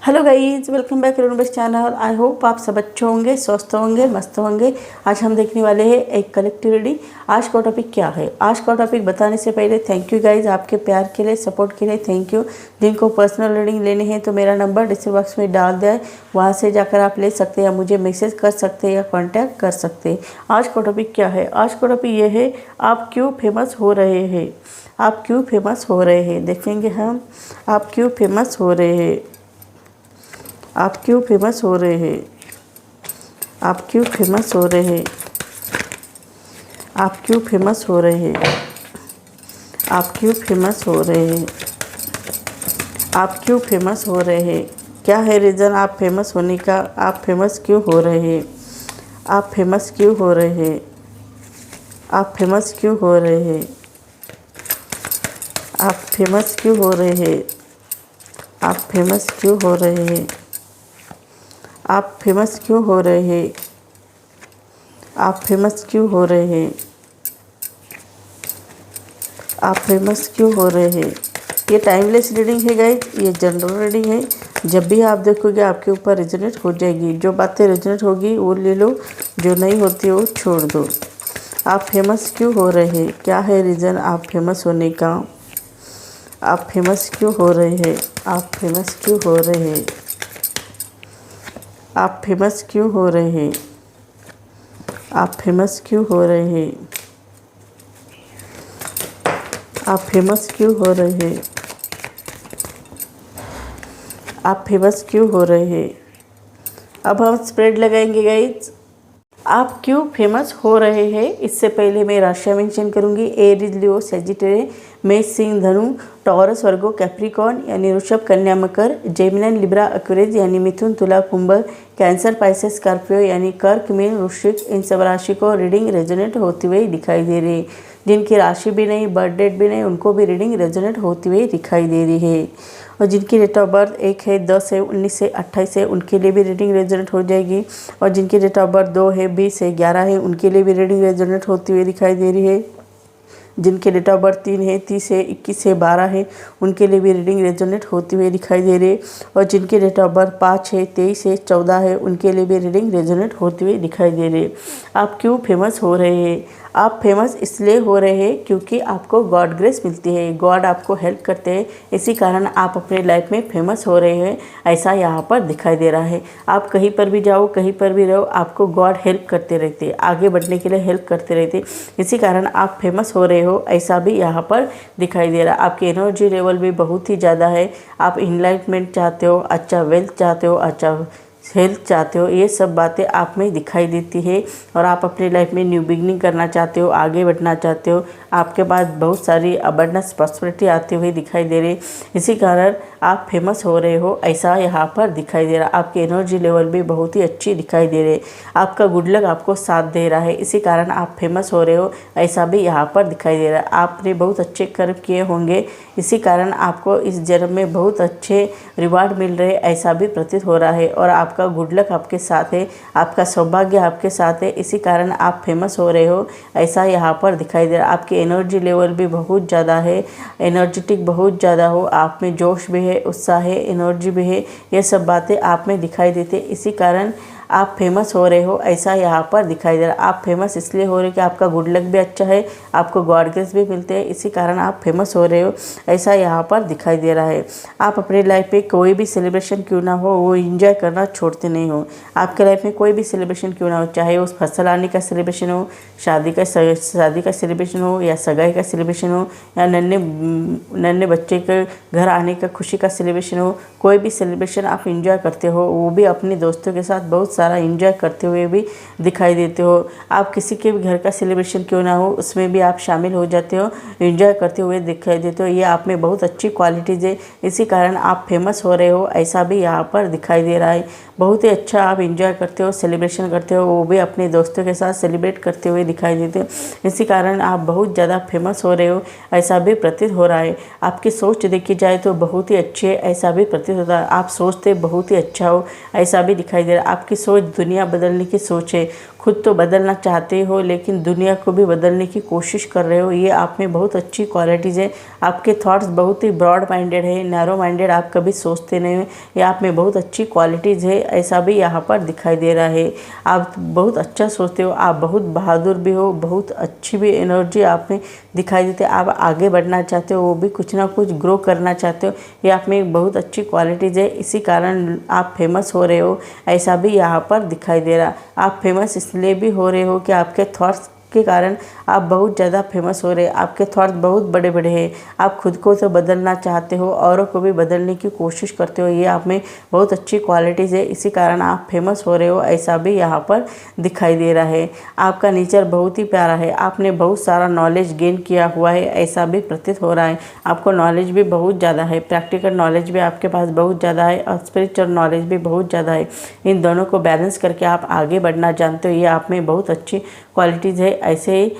Hello guys, welcome back रेणुबेस channel. I hope आप सब अच्छे होंगे, स्वस्थ होंगे, मस्त होंगे। आज हम देखने वाले हैं एक कलेक्टिव रीडिंग। आज का टॉपिक क्या है? आज का टॉपिक बताने से पहले थैंक यू गाइज, आपके प्यार के लिए, सपोर्ट के लिए थैंक यू। जिनको पर्सनल रीडिंग लेने हैं तो मेरा नंबर डिस्क्रिप्शन बॉक्स में डाल दिया है, वहाँ से जाकर आप ले सकते हैं या मुझे मैसेज कर सकते हैं या कॉन्टैक्ट कर सकते हैं। आज का टॉपिक क्या है? आज का टॉपिक ये है, आप क्यों फेमस हो रहे हैं। आप क्यों फेमस हो रहे हैं, देखेंगे हम। आप क्यों फेमस हो रहे हैं, आप क्यों फेमस हो रहे हैं, आप क्यों फेमस हो रहे हैं, आप क्यों फेमस हो रहे हैं, आप क्यों फेमस हो रहे हैं, आप क्यों फेमस हो रहे हैं। क्या है रीज़न आप फेमस होने का? आप फेमस क्यों हो रहे हैं, आप फेमस क्यों हो रहे हैं, आप फेमस क्यों हो रहे हैं, आप फेमस क्यों हो रहे हैं, आप फेमस क्यों हो रहे हैं, आप फेमस क्यों हो रहे हैं, आप फेमस क्यों हो रहे हैं, आप फेमस क्यों हो रहे हैं। ये टाइमलेस रीडिंग है गाइज, ये जनरल रीडिंग है। जब भी आप देखोगे आपके ऊपर रेजोनेट हो जाएगी। जो बातें रेजोनेट होगी वो ले लो, जो नहीं होती वो छोड़ दो। आप फेमस क्यों हो रहे हैं, क्या है रीज़न आप फेमस होने का? आप फेमस क्यों हो रहे हैं, आप फेमस क्यों हो रहे हैं, आप फेमस क्यों हो रहे हैं, आप फेमस क्यों हो रहे हैं, आप फेमस क्यों हो रहे हैं, आप फेमस क्यों हो रहे हैं। अब हम स्प्रेड लगाएंगे गाइज। आप क्यों फेमस हो रहे हैं, इससे पहले मैं राशियाँ मेंशन करूंगी। एरीज, लियो, सजिटेरियस, मेष, सिंह, धनु, टॉरस, वर्गो, कैप्रिकॉर्न यानी वृषभ, कन्या, मकर, जेमिनी, लिब्रा, एक्वेरियस यानी मिथुन, तुला, कुंभ, कैंसर, पाइसेस, स्कॉर्पियो यानी कर्क, मीन, वृश्चिक, इन सब राशि को रीडिंग रेजोनेट होती हुई दिखाई दे रही है। जिनकी राशि भी नहीं, बर्थ डेट भी नहीं, उनको भी रीडिंग रेजोनेट होती हुई दिखाई दे रही है। और जिनकी डेट ऑफ बर्थ 1 है, 10 है, 19 है, 28 है, उनके लिए भी रीडिंग रेजोनेट हो जाएगी। और जिनकी डेट ऑफ बर्थ 2 है, 20 है, 11 है, उनके लिए भी रीडिंग रेजोनेट होती हुई दिखाई दे रही है। जिनके डेट ऑफ बर्थ 3 है, 30 है, 21 है, 12 है, उनके लिए भी रीडिंग रेजोनेट होती हुई दिखाई दे रही है। और जिनकी डेट ऑफ बर्थ 5 है, 23 है, 14 है, उनके लिए भी रीडिंग रेजोनेट होती हुई दिखाई दे रही है। आप क्यों फेमस हो रहे हैं? आप फेमस इसलिए हो रहे हैं क्योंकि आपको गॉड ग्रेस मिलती है, गॉड आपको हेल्प करते हैं, इसी कारण आप अपने लाइफ में फेमस हो रहे हैं, ऐसा यहाँ पर दिखाई दे रहा है। आप कहीं पर भी जाओ, कहीं पर भी रहो, आपको गॉड हेल्प करते रहते हैं, आगे बढ़ने के लिए हेल्प करते रहते हैं, इसी कारण आप फेमस हो रहे हो, ऐसा भी यहाँ पर दिखाई दे रहा है। आपकी एनर्जी लेवल भी बहुत ही ज़्यादा है। आप इनलाइटमेंट चाहते हो, अच्छा वेल्थ चाहते हो, अच्छा हेल्थ चाहते हो, ये सब बातें आप में दिखाई देती है। और आप अपनी लाइफ में न्यू बिगनिंग करना चाहते हो, आगे बढ़ना चाहते हो, आपके पास बहुत सारी अबंडेंस प्रॉस्पेरिटी आती हुई दिखाई दे रही, इसी कारण आप फेमस हो रहे हो, ऐसा यहाँ पर दिखाई दे रहा। आपकी एनर्जी लेवल भी बहुत ही अच्छी दिखाई दे रही, आपका गुड लक आपको साथ दे रहा है, इसी कारण आप फेमस हो रहे हो, ऐसा भी यहाँ पर दिखाई दे रहा है। आपने बहुत अच्छे कर्म किए होंगे, इसी कारण आपको इस जन्म में बहुत अच्छे रिवार्ड मिल रहे, ऐसा भी प्रतीत हो रहा है। और आपका गुड लक आपके साथ है, आपका सौभाग्य आपके साथ है, इसी कारण आप फेमस हो रहे हो, ऐसा यहाँ पर दिखाई दे रहा है। आपकी एनर्जी लेवल भी बहुत ज़्यादा है, एनर्जेटिक बहुत ज़्यादा हो, आप में जोश भी है, उत्साह है, एनर्जी भी है, ये सब बातें आप में दिखाई देते, इसी कारण आप फेमस हो रहे हो, ऐसा यहाँ पर दिखाई दे रहा है। आप फेमस इसलिए हो रहे कि आपका गुड लक भी अच्छा है, आपको गॉड ग्रेस भी मिलते हैं, इसी कारण आप फेमस हो रहे हो, ऐसा यहाँ पर दिखाई दे रहा है। आप अपने लाइफ में कोई भी सेलिब्रेशन क्यों ना हो, वो एंजॉय करना छोड़ते नहीं हो। आपके लाइफ में कोई भी सेलिब्रेशन क्यों ना हो, चाहे उस फसल आने का सेलिब्रेशन हो, शादी का सेलिब्रेशन हो, या सगाई का सेलिब्रेशन हो, या नन्हे बच्चे के घर आने का खुशी का सेलिब्रेशन हो, कोई भी सेलिब्रेशन आप एंजॉय करते हो, वो भी अपने दोस्तों के साथ बहुत सारा एंजॉय करते हुए भी दिखाई देते हो। आप किसी के भी घर का सेलिब्रेशन क्यों ना हो, उसमें भी आप शामिल हो जाते हो, एंजॉय करते हुए दिखाई देते हो। ये आप में बहुत अच्छी क्वालिटीज़ है, इसी कारण आप फेमस हो रहे हो, ऐसा भी यहाँ पर दिखाई दे रहा है। बहुत ही अच्छा आप एंजॉय करते हो, सेलिब्रेशन करते हो, वो भी अपने दोस्तों के साथ सेलिब्रेट करते हुए दिखाई देते हो, इसी कारण आप बहुत ज़्यादा फेमस हो रहे हो, ऐसा भी प्रतीत हो रहा है। आपकी सोच देखी जाए तो बहुत ही अच्छी है, ऐसा भी प्रतीत होता है। आप सोचते बहुत ही अच्छा हो, ऐसा भी दिखाई दे रहा है। आपकी सोच दुनिया बदलने की सोच है। खुद तो बदलना चाहते हो लेकिन दुनिया को भी बदलने की कोशिश कर रहे हो, ये आप में बहुत अच्छी क्वालिटीज़ है। आपके थॉट्स बहुत ही ब्रॉड माइंडेड है, नैरो माइंडेड, आप कभी सोचते नहीं हो, ये आप में बहुत अच्छी क्वालिटीज़ है, ऐसा भी यहाँ पर दिखाई दे रहा है। आप बहुत अच्छा सोचते हो, आप बहुत बहादुर भी हो, बहुत अच्छी भी एनर्जी आप में दिखाई देती है। आप आगे बढ़ना चाहते हो, वो भी कुछ ना कुछ ग्रो करना चाहते हो, ये आप में एक बहुत अच्छी क्वालिटीज़ है। इसी कारण आप फेमस हो रहे हो, ऐसा भी यहाँ पर दिखाई दे रहा। आप फेमस इसलिए भी हो रहे हो कि आपके थॉट्स के कारण आप बहुत ज़्यादा फेमस हो रहे हैं। आपके थॉट्स बहुत बड़े बड़े हैं। आप खुद को तो बदलना चाहते हो, औरों को भी बदलने की कोशिश करते हो, ये आप में बहुत अच्छी क्वालिटीज़ है। इसी कारण आप फेमस हो रहे हो, ऐसा भी यहाँ पर दिखाई दे रहा है। आपका नेचर बहुत ही प्यारा है, आपने बहुत सारा नॉलेज गेन किया हुआ है, ऐसा भी प्रतीत हो रहा है। आपको नॉलेज भी बहुत ज़्यादा है, प्रैक्टिकल नॉलेज भी आपके पास बहुत ज़्यादा है और स्पिरिचुअल नॉलेज भी बहुत ज़्यादा है। इन दोनों को बैलेंस करके आप आगे बढ़ना जानते हो, ये आप में बहुत अच्छी क्वालिटीज़ है। ऐसे ही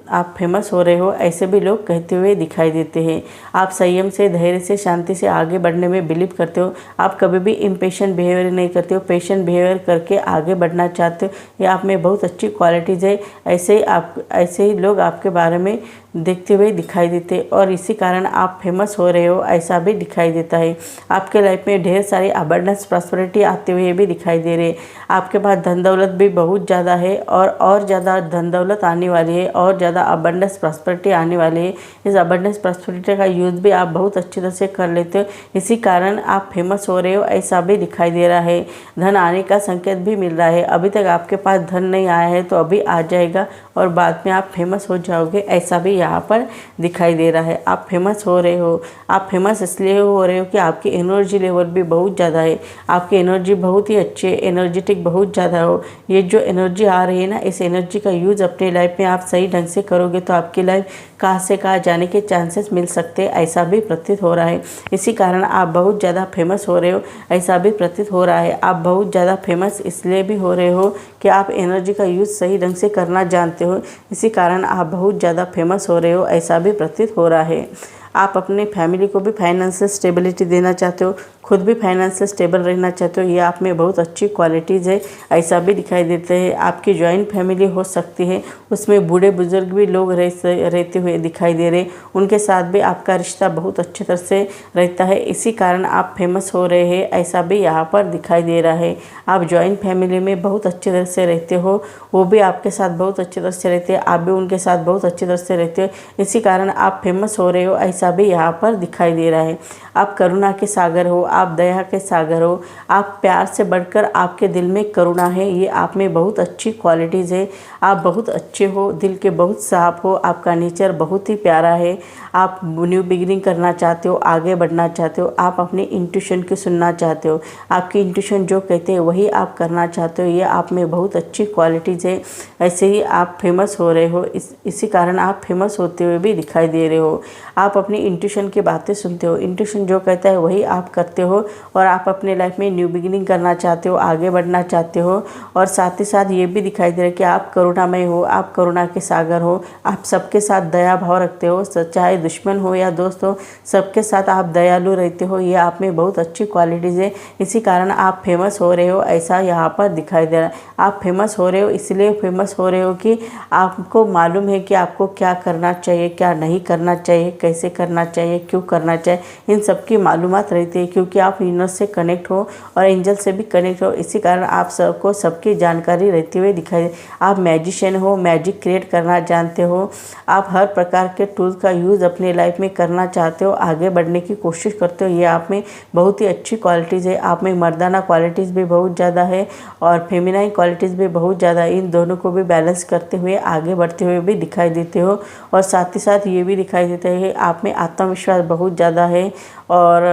आप फेमस हो रहे हो, ऐसे भी लोग कहते हुए दिखाई देते हैं। आप संयम से, धैर्य से, शांति से आगे बढ़ने में बिलीव करते हो। आप कभी भी इम्पेशेंट बिहेवियर नहीं करते हो, पेशेंट बिहेवियर करके आगे बढ़ना चाहते हो, ये आप में बहुत अच्छी क्वालिटीज़ है। ऐसे ही लोग आपके बारे में देखते हुए दिखाई देते और इसी कारण आप फेमस हो रहे हो, ऐसा भी दिखाई देता है। आपके लाइफ में ढेर सारी अबंडेंस प्रॉस्पेरिटी आते हुए भी दिखाई दे रहे। आपके पास धन दौलत भी बहुत ज़्यादा है और ज़्यादा धन दौलत आने वाली है और ज़्यादा अबंडेंस प्रॉस्पेरिटी आने वाली है। इस अबंडेंस प्रॉस्पेरिटी का यूज़ भी आप बहुत अच्छी तरह से कर लेते हो, इसी कारण आप फेमस हो रहे हो, ऐसा भी दिखाई दे रहा है। धन आने का संकेत भी मिल रहा है। अभी तक आपके पास धन नहीं आया है तो अभी आ जाएगा और बाद में आप फेमस हो जाओगे, ऐसा भी यहाँ पर दिखाई दे रहा है। आप फेमस हो रहे हो। आप फेमस इसलिए हो रहे हो कि आपकी एनर्जी लेवल भी बहुत ज़्यादा है। आपकी एनर्जी बहुत ही अच्छी है, एनर्जेटिक बहुत ज़्यादा हो। ये जो एनर्जी आ रही है ना, इस एनर्जी का यूज़ अपनी लाइफ में आप सही ढंग से करोगे तो आपकी लाइफ कहाँ से कहाँ जाने के चांसेस मिल सकते हैं, ऐसा भी प्रतीत हो रहा है। इसी कारण आप बहुत ज़्यादा फेमस हो रहे हो, ऐसा भी प्रतीत हो रहा है। आप बहुत ज़्यादा फेमस इसलिए भी हो रहे हो कि आप एनर्जी का यूज़ सही ढंग से करना जानते हो, इसी कारण आप बहुत ज़्यादा फेमस हो रहे हो, ऐसा भी प्रतीत हो रहा है। आप अपने फैमिली को भी फाइनेंशियल स्टेबिलिटी देना चाहते हो, खुद भी फाइनेंशियल स्टेबल रहना चाहते हो, ये आप में बहुत अच्छी क्वालिटीज़ है, ऐसा भी दिखाई देते हैं। आपकी जॉइंट फैमिली हो सकती है, उसमें बूढ़े बुजुर्ग भी लोग रहते हुए दिखाई दे रहे, उनके साथ भी आपका रिश्ता बहुत अच्छी तरह से रहता है, इसी कारण आप फेमस हो रहे हैं, ऐसा भी यहाँ पर दिखाई दे रहा है। आप जॉइंट फैमिली में बहुत अच्छी तरह से रहते हो, वो भी आपके साथ बहुत अच्छी तरह से रहते हैं, आप भी उनके साथ बहुत अच्छी तरह से रहते हो, इसी कारण आप फेमस हो रहे हो, ऐसा भी यहाँ पर दिखाई दे रहा है। आप करुणा के सागर हो, आप दया के सागर हो, आप प्यार से बढ़कर आपके दिल में करुणा है, ये आप में बहुत अच्छी क्वालिटीज़ है। आप बहुत अच्छे हो, दिल के बहुत साफ हो, आपका नेचर बहुत ही प्यारा है। आप न्यू बिगिनिंग करना चाहते हो, आगे बढ़ना चाहते हो, आप अपनी इंट्यूशन की सुनना चाहते हो, आपकी इंट्यूशन जो कहते हैं वही आप करना चाहते हो, ये आप में बहुत अच्छी क्वालिटीज़ है। ऐसे ही आप फेमस हो रहे हो, इसी कारण आप फेमस होते हुए भी दिखाई दे रहे हो। आप अपनी इंट्यूशन की बातें सुनते हो, इंट्यूशन जो कहता है वही आप करते हो और आप अपने लाइफ में न्यू बिगिनिंग करना चाहते हो, आगे बढ़ना चाहते हो और साथ ही साथ ये भी दिखाई दे रहा है कि आप करुणामय हो, आप करुणा के सागर हो, आप सबके साथ दया भाव रखते हो, चाहे दुश्मन हो या दोस्त हो, सबके साथ आप दयालु रहते हो, ये आप में बहुत अच्छी क्वालिटीज़ है, इसी कारण आप फेमस हो रहे हो, ऐसा यहाँ पर दिखाई दे रहा है। आप फेमस हो रहे हो इसलिए फेमस हो रहे हो कि आपको मालूम है कि आपको क्या करना चाहिए, क्या नहीं करना चाहिए, कैसे करना चाहिए, क्यों करना चाहिए, इन सब की मालूमात रहती है, क्योंकि आप यूनिवर्स से कनेक्ट हो और एंजल से भी कनेक्ट हो, इसी कारण आप सबको सबकी जानकारी रहती हुई दिखाई दे। आप मैजिशियन हो, मैजिक क्रिएट करना जानते हो, आप हर प्रकार के टूल का यूज़ अपने लाइफ में करना चाहते हो, आगे बढ़ने की कोशिश करते हो, ये आप में बहुत ही अच्छी क्वालिटीज़ है। आप में मर्दाना क्वालिटीज़ भी बहुत ज़्यादा है और फेमिनाइन क्वालिटीज़ भी बहुत ज़्यादा है, इन दोनों को भी बैलेंस करते हुए आगे बढ़ते हुए भी दिखाई देते हो और साथ ही साथ ये भी दिखाई देता है आप में आत्मविश्वास बहुत ज़्यादा है और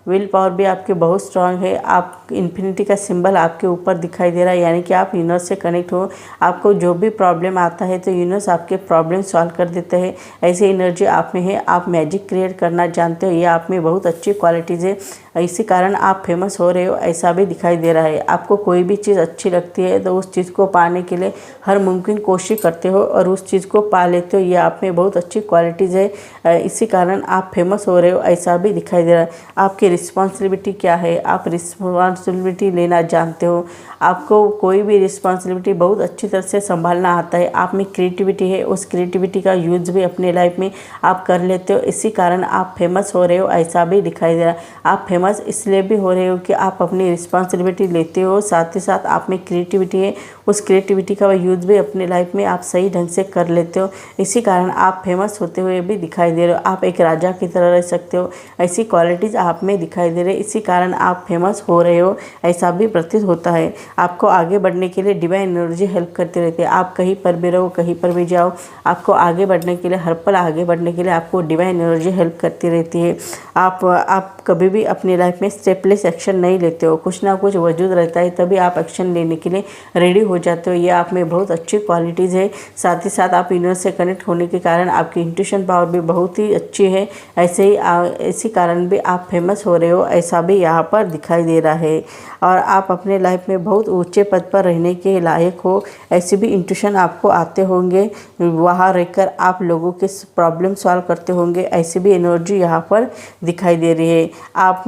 विल पावर भी आपके बहुत स्ट्रांग है। आप इन्फिनिटी का सिंबल आपके ऊपर दिखाई दे रहा है, यानी कि आप यूनिवर्स से कनेक्ट हो, आपको जो भी प्रॉब्लम आता है तो यूनिवर्स आपके प्रॉब्लम सॉल्व कर देते हैं, ऐसी एनर्जी आप में है। आप मैजिक क्रिएट करना जानते हो, ये आप में बहुत अच्छी क्वालिटीज़ है। इसी कारण आप फेमस हो रहे हो ऐसा भी दिखाई दे रहा है। आपको कोई भी चीज़ अच्छी लगती है तो उस चीज़ को पाने के लिए हर मुमकिन कोशिश करते हो और उस चीज़ को पा लेते हो। ये आप में बहुत अच्छी क्वालिटीज़ है, इसी कारण आप फेमस हो रहे हो ऐसा भी दिखाई दे रहा है। आपकी रिस्पॉन्सिबिलिटी क्या है, आप रिस्पॉन्सिबिलिटी लेना जानते हो। आपको कोई भी रिस्पॉन्सिबिलिटी बहुत अच्छी तरह से संभालना आता है। आप में क्रिएटिविटी है, उस क्रिएटिविटी का यूज़ भी अपने लाइफ में आप कर लेते हो। इसी कारण आप फेमस हो रहे हो ऐसा भी दिखाई दे रहा है। आप फेमस इसलिए भी हो रहे हो कि आप अपनी रिस्पॉन्सिबिलिटी लेते हो, साथ ही साथ आप में क्रिएटिविटी है, उस क्रिएटिविटी का यूज़ भी अपने लाइफ में आप सही ढंग से कर लेते हो। इसी कारण आप फेमस होते हुए भी दिखाई दे रहे हो। आप एक राजा की तरह रह सकते हो, ऐसी क्वालिटीज़ आप में दिखाई दे रहे। इसी कारण आप फेमस हो रहे हो ऐसा भी प्रतीत होता है। आपको आगे बढ़ने के लिए डिवाइन एनर्जी हेल्प करती रहती है। आप कहीं पर भी रहो, कहीं पर भी जाओ, आपको आगे बढ़ने के लिए, हर पल आगे बढ़ने के लिए आपको डिवाइन एनर्जी हेल्प करती रहती है। आप कभी भी अपनी लाइफ में स्टेपलेस एक्शन नहीं लेते हो, कुछ ना कुछ वजूद रहता है तभी आप एक्शन लेने के लिए रेडी हो जाते हो। ये आप में बहुत अच्छी क्वालिटीज़ है। साथ ही साथ आप यूनिवर्स से कनेक्ट होने के कारण आपकी इंट्यूशन पावर भी बहुत ही अच्छी है। ऐसे ही इसी कारण भी आप फेमस हो रहे हो ऐसा भी यहाँ पर दिखाई दे रहा है। और आप अपने लाइफ में बहुत ऊंचे पद पर रहने के लायक हो, ऐसे भी इंट्यूशन आपको आते होंगे। वहाँ रहकर आप लोगों के प्रॉब्लम सॉल्व करते होंगे, ऐसी भी एनर्जी यहाँ पर दिखाई दे रही है। आप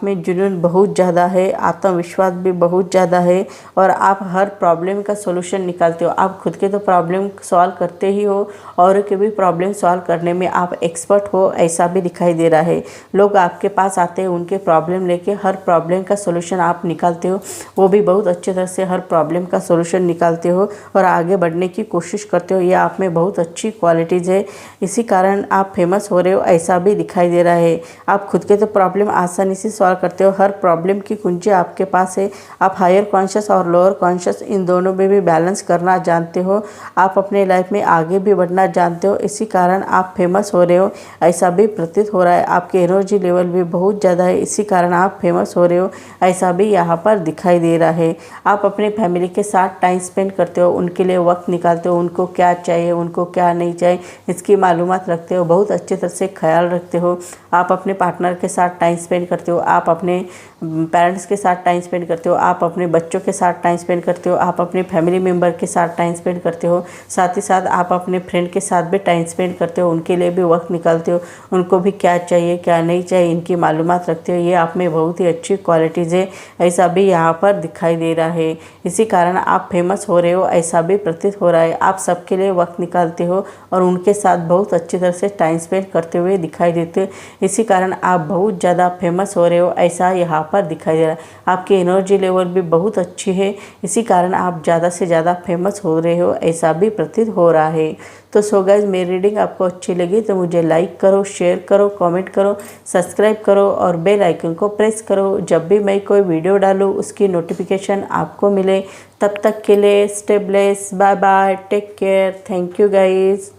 में जुनून बहुत ज़्यादा है, आत्मविश्वास भी बहुत ज़्यादा है और आप हर प्रॉब्लम का सोल्यूशन निकालते हो। आप खुद के तो प्रॉब्लम सॉल्व करते ही हो, और के भी प्रॉब्लम सॉल्व करने में आप एक्सपर्ट हो ऐसा भी दिखाई दे रहा है। लोग आपके पास आते हैं, उनके प्रॉब्लम लेके हर प्रॉब्लम का सोल्यूशन आप निकालते हो, वो भी बहुत अच्छे तरह से हर प्रॉब्लम का सोल्यूशन निकालते हो और आगे बढ़ने की कोशिश करते हो। ये आप में बहुत अच्छी क्वालिटीज़ है। इसी कारण आप फेमस हो रहे हो ऐसा भी दिखाई दे रहा है। आप खुद के तो प्रॉब्लम आसानी से सॉल्व करते हो, हर प्रॉब्लम की कुंजी आपके पास है। आप हायर कॉन्शियस और लोअर कॉन्शियस इन दोनों में भी बैलेंस करना जानते हो। आप अपने लाइफ में आगे भी बढ़ना जानते हो, इसी कारण आप फेमस हो रहे हो ऐसा भी प्रतीत हो रहा है। आपके एनर्जी लेवल भी बहुत ज़्यादा है, इसी कारण आप फेमस हो रहे हो ऐसा भी यहाँ पर दिखाई दे रहा है। आप अपने फैमिली के साथ टाइम स्पेंड करते हो, उनके लिए वक्त निकालते हो, उनको क्या चाहिए, उनको क्या नहीं चाहिए इसकी मालूमात रखते हो, बहुत अच्छे तरह से ख्याल रखते हो। आप अपने पार्टनर के साथ टाइम स्पेंड करते हो, आप अपने पेरेंट्स के साथ टाइम स्पेंड करते हो, आप अपने बच्चों के साथ टाइम स्पेंड करते हो, आप अपने फैमिली मेम्बर के साथ टाइम स्पेंड करते हो। साथ ही साथ आप अपने फ्रेंड के साथ भी टाइम स्पेंड करते हो, उनके लिए भी वक्त निकालते हो, उनको भी क्या चाहिए क्या नहीं चाहिए इनकी मालूमात रखते हो। ये आप में बहुत ही अच्छी क्वालिटीज़ है, ऐसा भी यहाँ पर दिखाई दे रहा है। इसी कारण आप फेमस हो रहे हो ऐसा भी प्रतीत हो रहा है। आप सबके लिए वक्त निकालते हो और उनके साथ बहुत अच्छी तरह से टाइम स्पेंड करते हुए दिखाई देते हो। इसी कारण आप बहुत ज़्यादा फेमस हो रहे हो ऐसा यहाँ पर दिखाई दे रहा है। आपकी एनर्जी लेवल भी बहुत अच्छी है, इसी कारण आप ज़्यादा से ज़्यादा फेमस हो रहे हो ऐसा भी प्रतीत हो रहा है। तो सो गाइज, मेरी रीडिंग आपको अच्छी लगी तो मुझे लाइक करो, शेयर करो, कमेंट करो, सब्सक्राइब करो और बेल आइकन को प्रेस करो। जब भी मैं कोई वीडियो डालूँ उसकी नोटिफिकेशन आपको मिले। तब तक के लिए stay blessed, bye bye, take care, thank you guys.